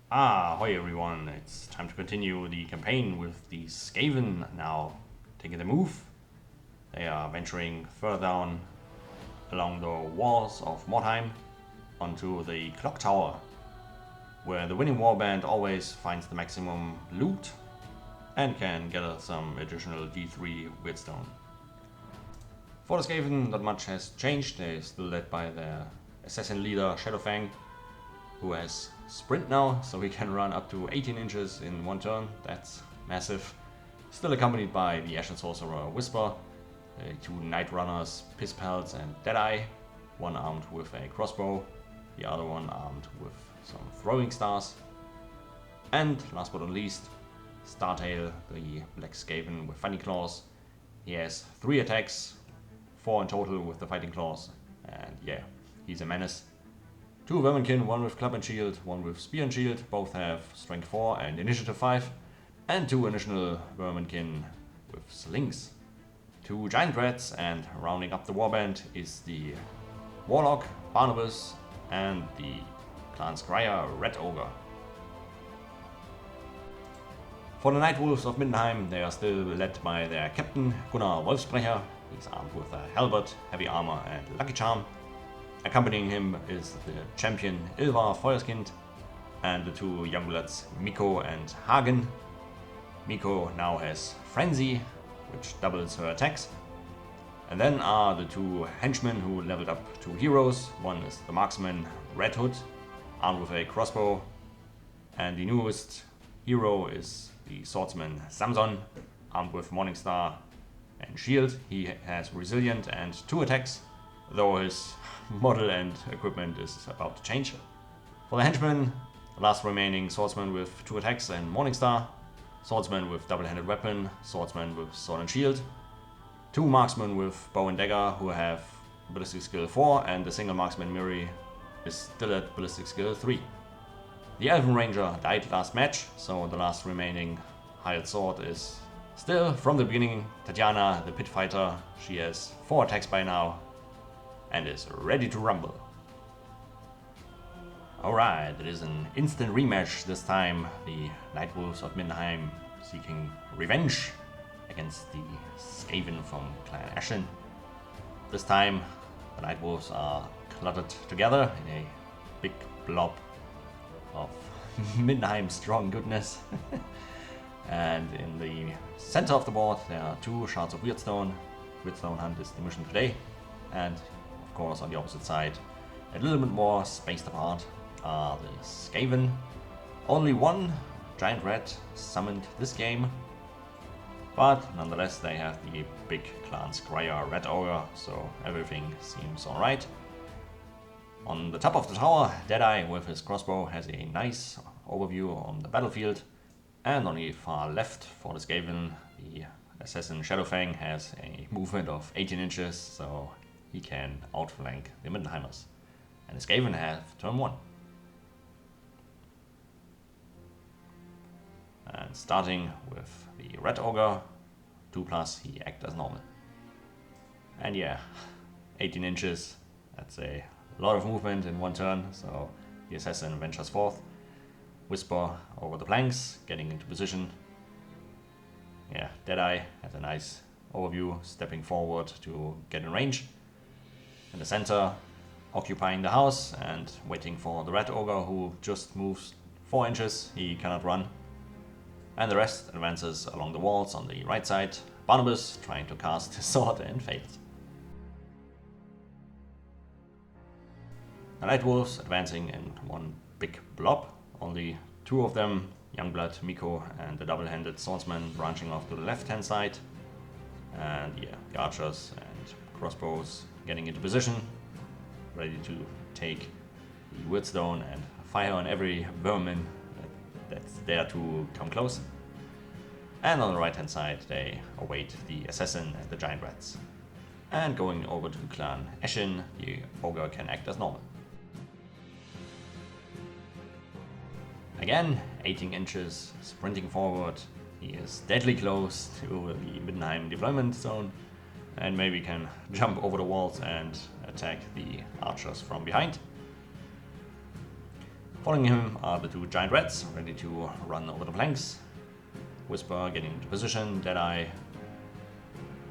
Ahoy everyone, it's time to continue the campaign with the Skaven now taking the move. They are venturing further down along the walls of Mordheim onto the clock tower, where the winning warband always finds the maximum loot and can gather some additional D3 Weirdstone. For the Skaven, not much has changed. They're still led by their assassin leader Shadowfang, who has sprint now, so he can run up to 18 inches in one turn. That's massive. Still accompanied by the Ashen Sorcerer Whisper, two Night Runners, Pisspelts and Deadeye, one armed with a crossbow, the other one armed with some throwing stars. And last but not least, Startail, the Black Skaven with Fighting Claws. He has 3 attacks, 4 in total with the Fighting Claws, and yeah, he's a menace. 2 Verminkin, one with Club and Shield, one with Spear and Shield, both have Strength 4 and Initiative 5, and 2 additional Verminkin with Slings. 2 Giant Rats, and rounding up the warband is the Warlock, Barnabas, and the Clan Scryer Red Ogre. For the Night Wolves of Middenheim, they are still led by their captain Gunnar Wolfsbrecher. He's armed with a halberd, heavy armor, and lucky charm. Accompanying him is the champion Ilvar Feuerskind and the 2 youngbloods Miko and Hagen. Miko now has Frenzy, which doubles her attacks. And then are the 2 henchmen who leveled up to heroes. One is the marksman Red Hood, armed with a crossbow. And the newest hero is the swordsman Samson, armed with Morningstar and shield. He has Resilient and 2 attacks, though his model and equipment is about to change. For the henchman, the last remaining swordsman with 2 attacks and Morningstar, swordsman with double-handed weapon, swordsman with sword and shield, 2 marksmen with bow and dagger who have ballistic skill 4, and the single marksman Miri is still at ballistic skill 3. The elven ranger died last match, so the last remaining hired sword is still from the beginning Tatjana, the pit fighter. She has 4 attacks by now and is ready to rumble. Alright, it is an instant rematch this time. The Night Wolves of Middenheim seeking revenge against the Skaven from Clan Ashen. This time the Night Wolves are cluttered together in a big blob of Middenheim strong goodness. And in the center of the board there are 2 shards of Weirdstone. Weirdstone hunt is the mission today. And of course on the opposite side, a little bit more spaced apart, are the Skaven. Only 1 giant rat summoned this game, but nonetheless they have the big Clan Scryer Red Ogre, so everything seems alright. On the top of the tower, Deadeye with his crossbow has a nice overview on the battlefield, and on the far left for the Skaven, the assassin Shadowfang has a movement of 18 inches, so he can outflank the Middenheimers. And the Skaven have turn 1. And starting with the Red Ogre, 2+, he acts as normal. And yeah, 18 inches, that's a lot of movement in one turn, so the assassin ventures forth. Whisper over the planks, getting into position. Yeah, Deadeye has a nice overview, stepping forward to get in range. In the center, occupying the house and waiting for the Red Ogre, who just moves 4 inches, he cannot run. And the rest advances along the walls on the right side. Barnabas trying to cast his sword and fails. The Night Wolves advancing in one big blob, only 2 of them, Youngblood, Miko, and the double-handed swordsman branching off to the left-hand side. And yeah, the archers and crossbows getting into position, ready to take the Weirdstone and fire on every vermin that's there to come close. And on the right-hand side they await the assassin and the giant rats. And going over to Clan Ashen, the ogre can act as normal. Again, 18 inches, sprinting forward. He is deadly close to the Middenheim deployment zone, and maybe can jump over the walls and attack the archers from behind. Following him are the 2 giant rats, ready to run over the planks. Whisper getting into position, Deadeye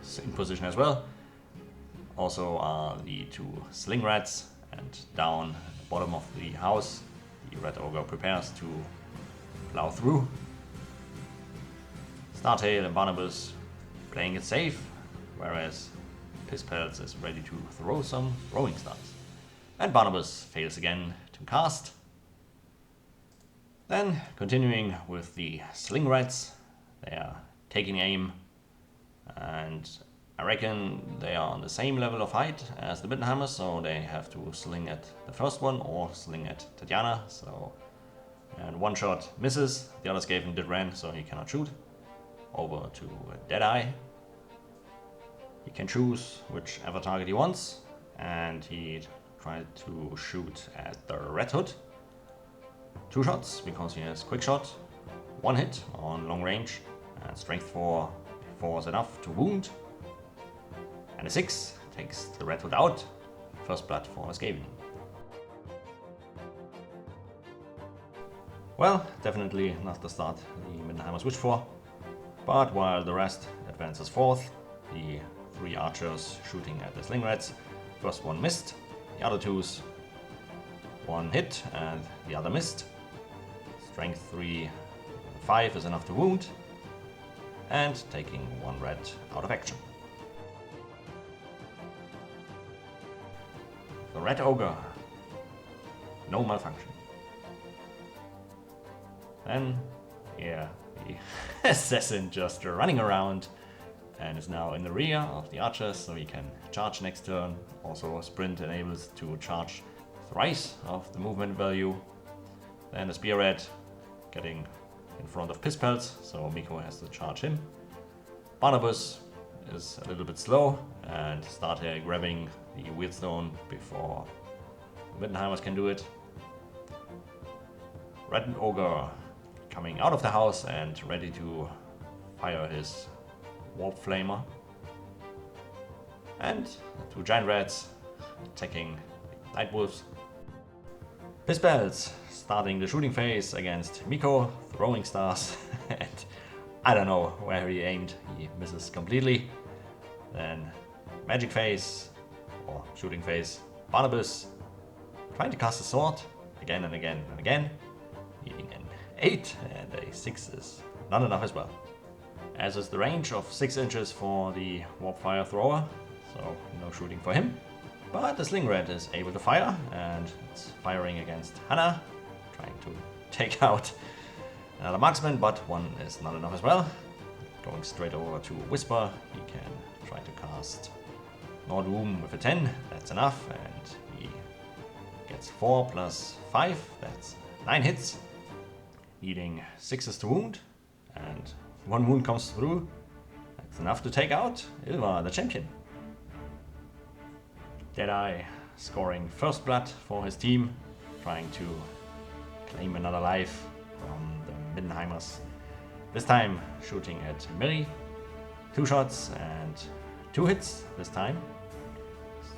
is in position as well. Also are the 2 sling rats, and down at the bottom of the house, the red ogre prepares to plow through. Startail and Barnabas playing it safe, whereas Pisspelts is ready to throw some throwing stars. And Barnabas fails again to cast. Then, continuing with the sling rats, they are taking aim, and I reckon they are on the same level of height as the Middenheimers, so they have to sling at the first one or sling at Tatjana. So, and one shot misses, the other Skaven did ran, so he cannot shoot. Over to Deadeye. He can choose whichever target he wants, and he tried to shoot at the Red Hood. 2 shots because he has quick shot, 1 hit on long range, and strength 4 is enough to wound. And a 6 takes the Red Hood out. First blood for Skaven. Well, definitely not the start the Middenheimers wished for. But while the rest advances forth, the 3 archers shooting at the sling rats. First one missed, the other 2's 1 hit and the other missed. Strength 3, 5 is enough to wound, and taking 1 red out of action. The red ogre, no malfunction. Then, yeah, the assassin just running around and is now in the rear of the archers, so he can charge next turn. Also sprint enables to charge thrice of the movement value. Then the spear rat getting in front of Pisspelts, so Mikko has to charge him. Barnabas is a little bit slow and started grabbing the Weirdstone before the Middenheimers can do it. Red ogre coming out of the house and ready to fire his warp flamer. And 2 giant rats attacking the night wolves. Pisspelts starting the shooting phase against Mikko, throwing stars, and I don't know where he aimed, he misses completely. Then magic phase, or shooting phase, Barnabas trying to cast a sword again and again and again, needing an 8, and a 6 is not enough as well. As is the range of 6 inches for the warp fire thrower, so no shooting for him. But the sling rat is able to fire, and it's firing against Hannah, trying to take out another marksman, but 1 is not enough as well. Going straight over to Whisper, he can try to cast Nordwoom with a 10, that's enough, and he gets 4 plus 5, that's 9 hits, needing 6s to wound, and 1 wound comes through. That's enough to take out Ilva, the champion. Deadeye scoring first blood for his team, trying to claim another life from the Middenheimers. This time shooting at Miri. 2 shots and 2 hits this time.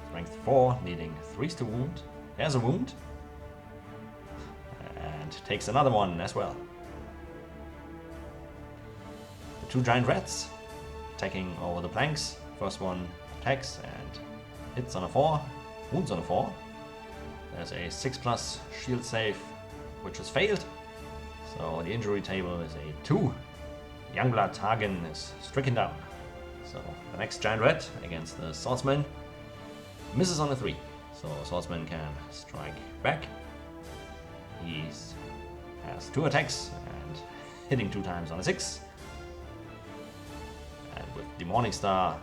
Strength 4, needing 3s to wound. There's a wound. And takes another one as well. The 2 giant rats attacking over the planks. First one attacks and hits on a 4, wounds on a 4. There's a 6+ shield save, which has failed. So the injury table is a 2. Youngblood Hagen is stricken down. So the next giant rat against the swordsman misses on a 3. So swordsman can strike back. He has 2 attacks and hitting 2 times on a 6. And with the Morning Star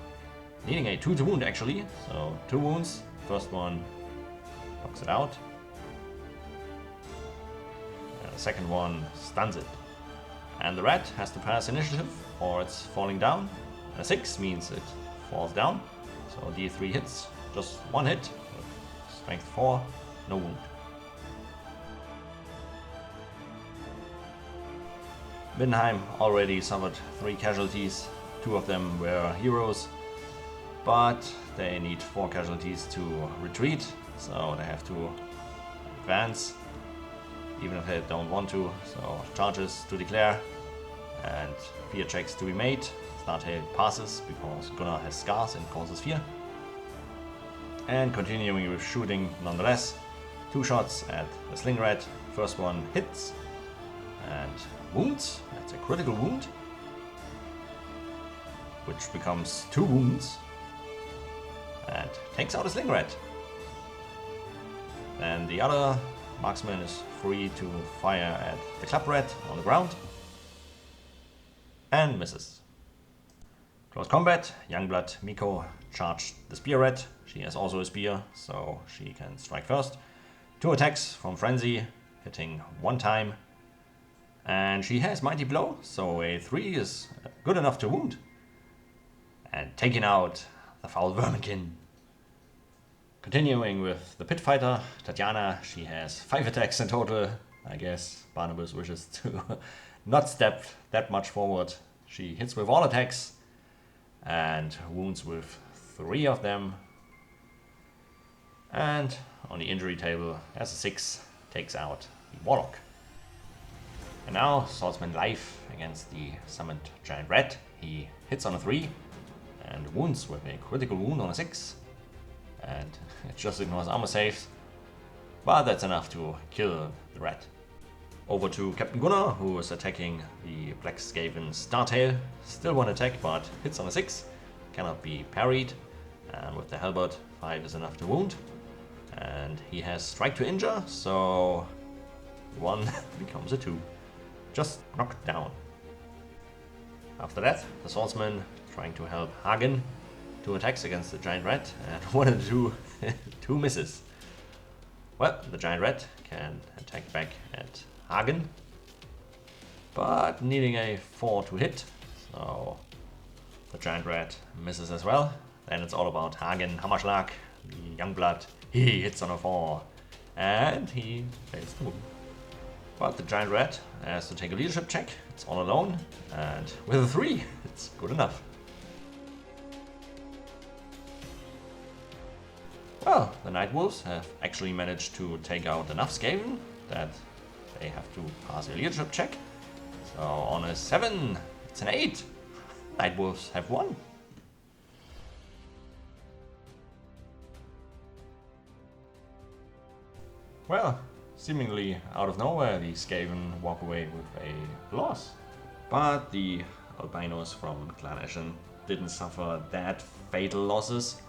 needing a 2 to wound actually, so 2 wounds. First one knocks it out. And the second one stuns it. And the rat has to pass initiative or it's falling down. A 6 means it falls down. So D3 hits, just 1 hit with strength 4, no wound. Middenheim already suffered 3 casualties. 2 of them were heroes. But they need 4 casualties to retreat, so they have to advance. even if they don't want to. So charges to declare and fear checks to be made. Startail passes because Gunnar has scars and causes fear. And continuing with shooting nonetheless. 2 shots at the sling rat. First one hits and wounds. That's a critical wound, which becomes 2 wounds and takes out a sling rat. And the other marksman is free to fire at the club rat on the ground and misses. Close combat, Youngblood Miko charged the spear rat. She has also a spear, so she can strike first. 2 attacks from Frenzy, hitting 1 time. And she has Mighty Blow, so a 3 is good enough to wound. And taking out the foul verminkin. Continuing with the pit fighter, Tatjana, she has 5 attacks in total. I guess Barnabas wishes to not step that much forward. She hits with all attacks and wounds with 3 of them. And on the injury table, as a 6, takes out the Warlock. And now, Swordsman Life against the summoned Giant Rat. He hits on a 3 and wounds with a critical wound on a 6. And it just ignores armor saves, but that's enough to kill the rat. Over to Captain Gunnar, who is attacking the Black Skaven Startail. Still 1 attack, but hits on a 6, cannot be parried. And with the halberd, 5 is enough to wound. And he has strike to injure, so 1 becomes a 2. Just knocked down. After that, the swordsman trying to help Hagen. 2 attacks against the giant rat, and 1 and 2, 2 misses. Well, the giant rat can attack back at Hagen, but needing a 4 to hit, so the giant rat misses as well. Then it's all about Hagen, Hammerschlag, the Youngblood. He hits on a 4, and he fails to move. But the giant rat has to take a leadership check. It's all alone, and with a 3, it's good enough. Well, the Night Wolves have actually managed to take out enough Skaven that they have to pass a leadership check. So on a 7, it's an 8. Night Wolves have won. Well, seemingly out of nowhere, the Skaven walk away with a loss. But the albinos from Clan Ashen didn't suffer that fatal losses.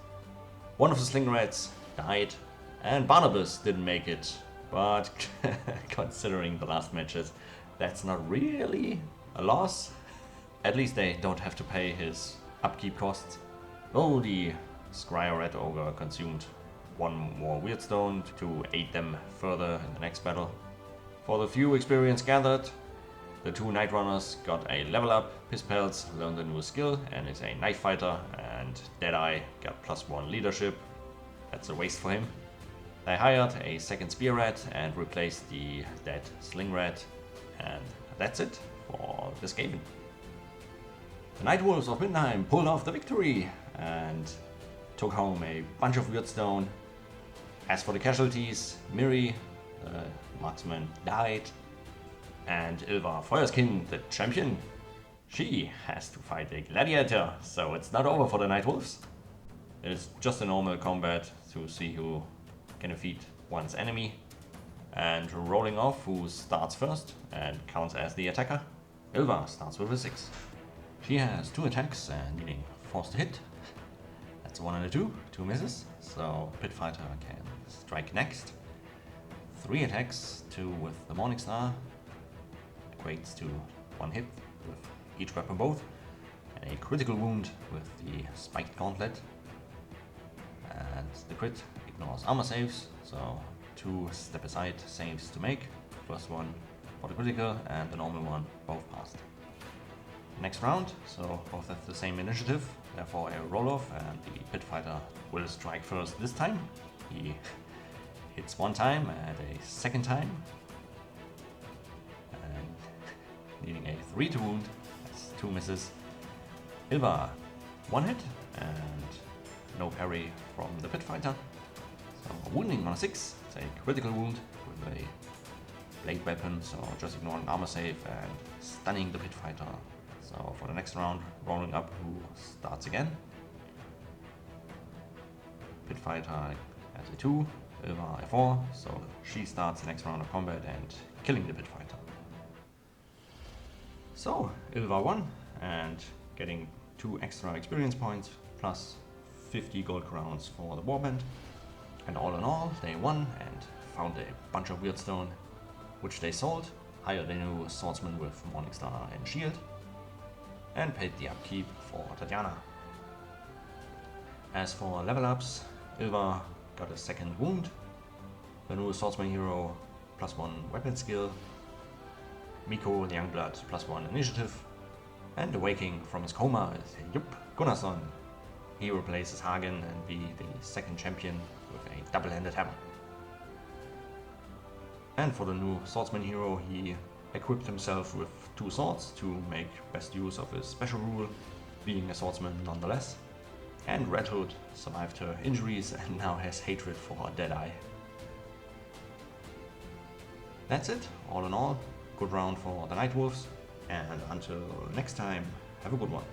1 of the sling rats died, and Barnabas didn't make it. But considering the last matches, that's not really a loss. At least they don't have to pay his upkeep costs. Though the Scryer Red Ogre consumed 1 more Weirdstone to aid them further in the next battle. For the few experience gathered, the 2 Night Runners got a level up. Pisspels learned a new skill and is a knife fighter, and Deadeye got +1 leadership. That's a waste for him. They hired a 2nd Spear Rat and replaced the dead Sling Rat, and that's it for the Skaven. The Night Wolves of Middenheim pulled off the victory and took home a bunch of Weirdstone. As for the casualties, Miri, the marksman, died, and Ylva Feuerskin, the champion, she has to fight a gladiator, so it's not over for the Night Wolves. It's just a normal combat to see who can defeat one's enemy, and rolling off who starts first and counts as the attacker. Ylva starts with a 6. She has 2 attacks and needing force to hit. That's a 1 and a 2, 2 misses, so Pit Fighter can strike next. 3 attacks, 2 with the Morningstar, equates to 1 hit with each weapon both, and a critical wound with the Spiked Gauntlet. And the crit ignores armor saves, so 2 step aside saves to make. First one for the critical and the normal one, both passed. Next round, so both have the same initiative, therefore a roll-off, and the Pit Fighter will strike first this time. He hits 1 time and a 2nd time, and needing a 3 to wound, that's 2 misses. Ylva, 1 hit and no parry from the Pit Fighter, so wounding on a 6, it's a critical wound with a blade weapon, so just ignoring armor save and stunning the pit fighter. So for the next round, rolling up, who starts again. Pit fighter has a 2, Ilva a 4, so she starts the next round of combat and killing the pit fighter. So Ilva won and getting 2 extra experience points plus 50 gold crowns for the Warband. And all in all, they won and found a bunch of weird stone, which they sold, hired a new swordsman with Morningstar and shield, and paid the upkeep for Tatiana. As for level ups, Ilva got a second wound, the new swordsman hero +1 weapon skill, Miko the Youngblood +1 initiative, and awaking from his coma is Jupp Gunnarsson. He replaces Hagen and be the second champion with a double-handed hammer. And for the new swordsman hero, he equipped himself with 2 swords to make best use of his special rule, being a swordsman nonetheless. And Red Hood survived her injuries and now has hatred for Deadeye. That's it, all in all, good round for the Nightwolves, and until next time, have a good one.